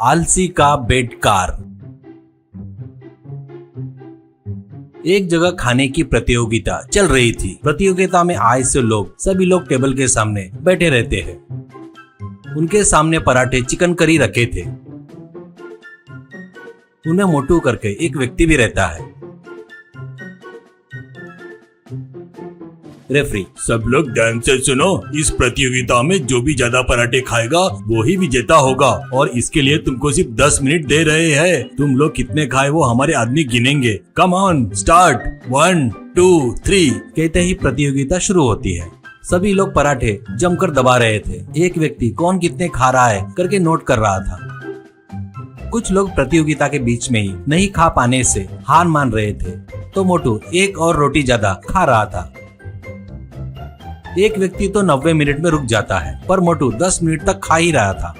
आलसी का बेडकार। एक जगह खाने की प्रतियोगिता चल रही थी। प्रतियोगिता में आए से सभी लोग टेबल के सामने बैठे रहते हैं। उनके सामने पराठे चिकन करी रखे थे। उन्हें मोटू करके एक व्यक्ति भी रहता है। रेफरी, सब लोग ध्यान से सुनो। इस प्रतियोगिता में जो भी ज्यादा पराठे खाएगा वो ही विजेता होगा और इसके लिए तुमको सिर्फ 10 मिनट दे रहे हैं। तुम लोग कितने खाए वो हमारे आदमी गिनेंगे। Come on, start. 1 2 3 कहते ही प्रतियोगिता शुरू होती है। सभी लोग पराठे जमकर दबा रहे थे। एक व्यक्ति कौन कितने खा रहा है करके नोट कर रहा था। कुछ लोग प्रतियोगिता के बीच में ही नहीं खा पाने से हार मान रहे थे, तो मोटू एक और रोटी ज्यादा खा रहा था। एक व्यक्ति तो 90 मिनट में रुक जाता है, पर मोटू 10 मिनट तक खा ही रहा था।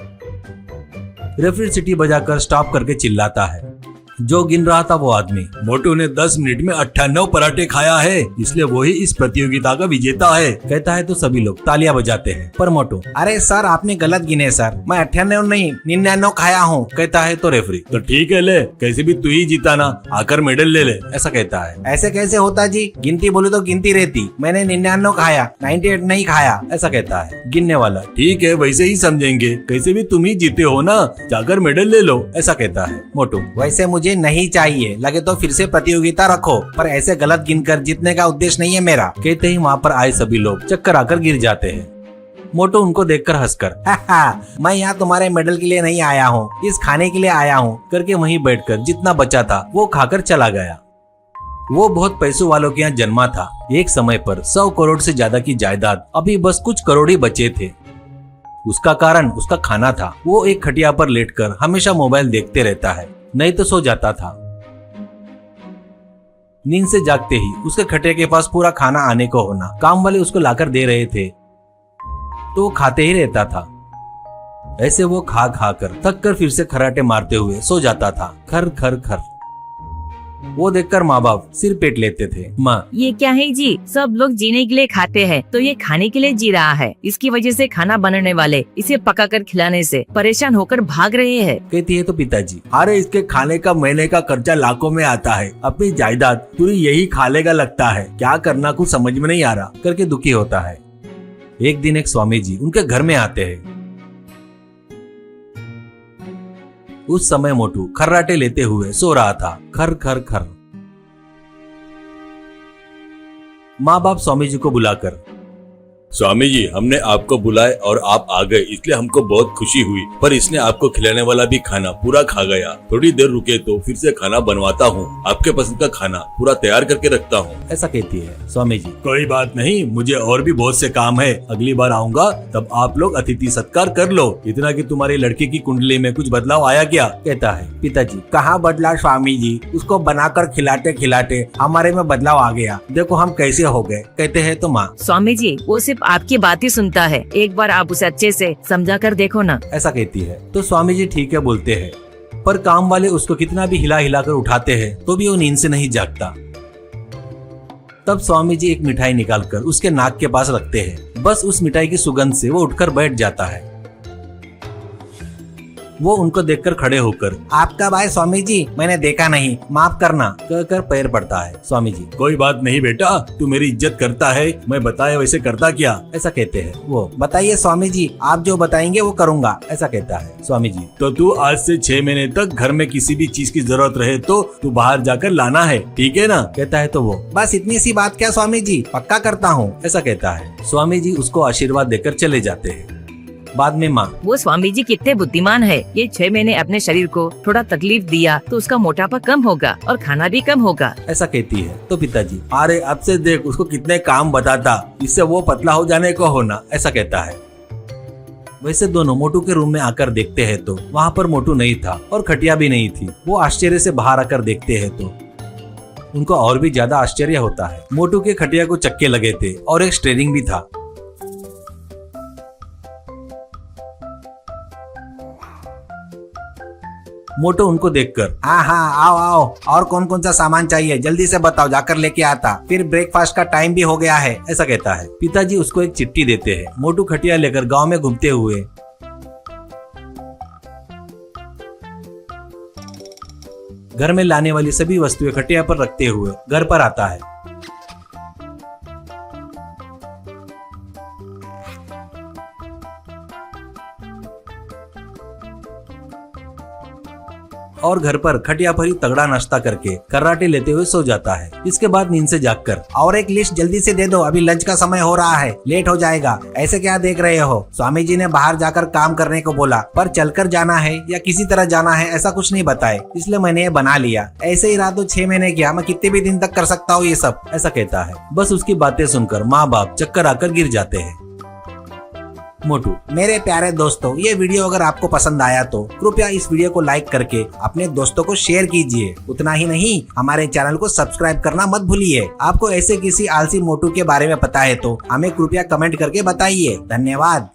रेफरी सीटी बजाकर स्टॉप करके चिल्लाता है। जो गिन रहा था वो आदमी, मोटू ने 10 मिनट में 98 पराठे खाया है, इसलिए वो ही इस प्रतियोगिता का विजेता है, कहता है तो सभी लोग तालियां बजाते हैं। पर मोटू, अरे सर आपने गलत गिने सर, मैं 98 नहीं 99 खाया हूँ, कहता है तो रेफरी, तो ठीक है ले, कैसे भी तू ही जीता ना, आकर मेडल ले ले, ऐसा कहता है। ऐसे कैसे होता जी, गिनती बोले तो गिनती रहती, मैंने 99 खाया, 98 नहीं खाया, ऐसा कहता है गिनने वाला। ठीक है वैसे ही समझेंगे, कैसे भी तुम ही जीते हो ना, जाकर मेडल ले लो, ऐसा कहता है। मोटू, वैसे मुझे नहीं चाहिए, लगे तो फिर से प्रतियोगिता रखो, पर ऐसे गलत गिनकर जीतने का उद्देश्य नहीं है मेरा, कहते ही वहाँ पर आए सभी लोग चक्कर आकर गिर जाते हैं। मोटू उनको देखकर हंसकर, मैं यहाँ तुम्हारे मेडल के लिए नहीं आया हूँ, इस खाने के लिए आया हूँ, करके वहीं बैठकर जितना बचा था वो खाकर चला गया। वो बहुत पैसों वालों के यहाँ जन्मा था। एक समय पर 100 करोड़ से ज्यादा की जायदाद अभी बस कुछ करोड़ ही बचे थे। उसका कारण उसका खाना था। वो एक खटिया पर लेटकर हमेशा मोबाइल देखते रहता है, नहीं तो सो जाता था। नींद से जागते ही उसके खटिया के पास पूरा खाना आने को होना। काम वाले उसको लाकर दे रहे थे तो वो खाते ही रहता था। ऐसे वो खा खा कर थक कर फिर से खर्राटे मारते हुए सो जाता था। खर खर खर। वो देखकर माँ बाप सिर पेट लेते थे। माँ, ये क्या है जी, सब लोग जीने के लिए खाते हैं तो ये खाने के लिए जी रहा है। इसकी वजह से खाना बनाने वाले इसे पकाकर खिलाने से परेशान होकर भाग रहे हैं, कहती है तो पिताजी, अरे इसके खाने का महीने का खर्चा लाखों में आता है, अपनी जायदाद पूरी यही खा लेगा लगता है, क्या करना कुछ समझ में नहीं आ रहा, करके दुखी होता है। एक दिन एक स्वामी जी उनके घर में आते हैं। उस समय मोटू खर्राटे लेते हुए सो रहा था। खर खर खर। माँ बाप स्वामी जी को बुलाकर, स्वामी जी हमने आपको बुलाए और आप आ गए, इसलिए हमको बहुत खुशी हुई, पर इसने आपको खिलाने वाला भी खाना पूरा खा गया। थोड़ी देर रुके तो फिर से खाना बनवाता हूँ, आपके पसंद का खाना पूरा तैयार करके रखता हूँ, ऐसा कहती है स्वामी जी। कोई बात नहीं, मुझे और भी बहुत से काम है, अगली बार आऊंगा तब आप लोग अतिथि सत्कार कर लो। इतना कि तुम्हारी लड़की की कुंडली में कुछ बदलाव आया क्या, कहता है। पिताजी, कहाँ बदला स्वामी जी, उसको बनाकर खिलाते खिलाते हमारे में बदलाव आ गया, देखो हम कैसे हो गए, कहते हैं तो माँ, स्वामी जी वो सिर्फ आपकी बात ही सुनता है, एक बार आप उसे अच्छे से समझा कर देखो ना, ऐसा कहती है। तो स्वामी जी ठीक है बोलते हैं, पर काम वाले उसको कितना भी हिला हिला कर उठाते हैं तो भी वो नींद से नहीं जागता। तब स्वामी जी एक मिठाई निकालकर उसके नाक के पास रखते हैं। बस उस मिठाई की सुगंध से वो उठकर बैठ जाता है। वो उनको देखकर खड़े होकर, आपका भाई स्वामी जी, मैंने देखा नहीं, माफ करना, कहकर पैर पड़ता है। स्वामी जी, कोई बात नहीं बेटा, तू मेरी इज्जत करता है, मैं बताया वैसे करता क्या, ऐसा कहते हैं। वो, बताइए स्वामी जी, आप जो बताएंगे वो करूँगा, ऐसा कहता है। स्वामी जी, तो तू आज से 6 महीने तक घर में किसी भी चीज की जरूरत रहे तो तू बाहर जाकर लाना है, ठीक है ना, कहता है। तो वो, बस इतनी सी बात क्या स्वामी जी, पक्का करता हूँ, ऐसा कहता है। स्वामी जी उसको आशीर्वाद देकर चले जाते हैं। बाद में माँ, वो स्वामी जी कितने बुद्धिमान है, ये 6 महीने अपने शरीर को थोड़ा तकलीफ दिया तो उसका मोटापा कम होगा और खाना भी कम होगा, ऐसा कहती है। तो पिताजी, अरे अब से देख उसको कितने काम बताता, इससे वो पतला हो जाने को होना, ऐसा कहता है। वैसे दोनों मोटू के रूम में आकर देखते हैं तो वहाँ पर मोटू नहीं था और खटिया भी नहीं थी। वो आश्चर्य से बाहर आकर देखते हैं तो उनको और भी ज्यादा आश्चर्य होता है। मोटू के खटिया को चक्के लगे थे और एक स्टीयरिंग भी था। मोटू उनको देखकर, हाँ आओ आओ, और कौन कौन सा सामान चाहिए जल्दी से बताओ, जाकर लेके आता, फिर ब्रेकफास्ट का टाइम भी हो गया है, ऐसा कहता है। पिताजी उसको एक चिट्ठी देते हैं। मोटू खटिया लेकर गांव में घूमते हुए घर में लाने वाली सभी वस्तुएं खटिया पर रखते हुए घर पर आता है। और घर पर खटिया पर ही तगड़ा नाश्ता करके कर्राटे लेते हुए सो जाता है। इसके बाद नींद से जागकर और एक लिस्ट जल्दी से दे दो, अभी लंच का समय हो रहा है, लेट हो जाएगा। ऐसे क्या देख रहे हो? स्वामी जी ने बाहर जाकर काम करने को बोला, पर चलकर जाना है या किसी तरह जाना है ऐसा कुछ नहीं बताए, इसलिए मैंने ये बना लिया। ऐसे ही रहा तो 6 महीने किया, मैं कितने भी दिन तक कर सकता हूँ ये सब, ऐसा कहता है। बस उसकी बातें सुनकर माँ बाप चक्कर आकर गिर जाते हैं। मोटू, मेरे प्यारे दोस्तों, ये वीडियो अगर आपको पसंद आया तो कृपया इस वीडियो को लाइक करके अपने दोस्तों को शेयर कीजिए। उतना ही नहीं, हमारे चैनल को सब्सक्राइब करना मत भूलिए। आपको ऐसे किसी आलसी मोटू के बारे में पता है तो हमें कृपया कमेंट करके बताइए। धन्यवाद।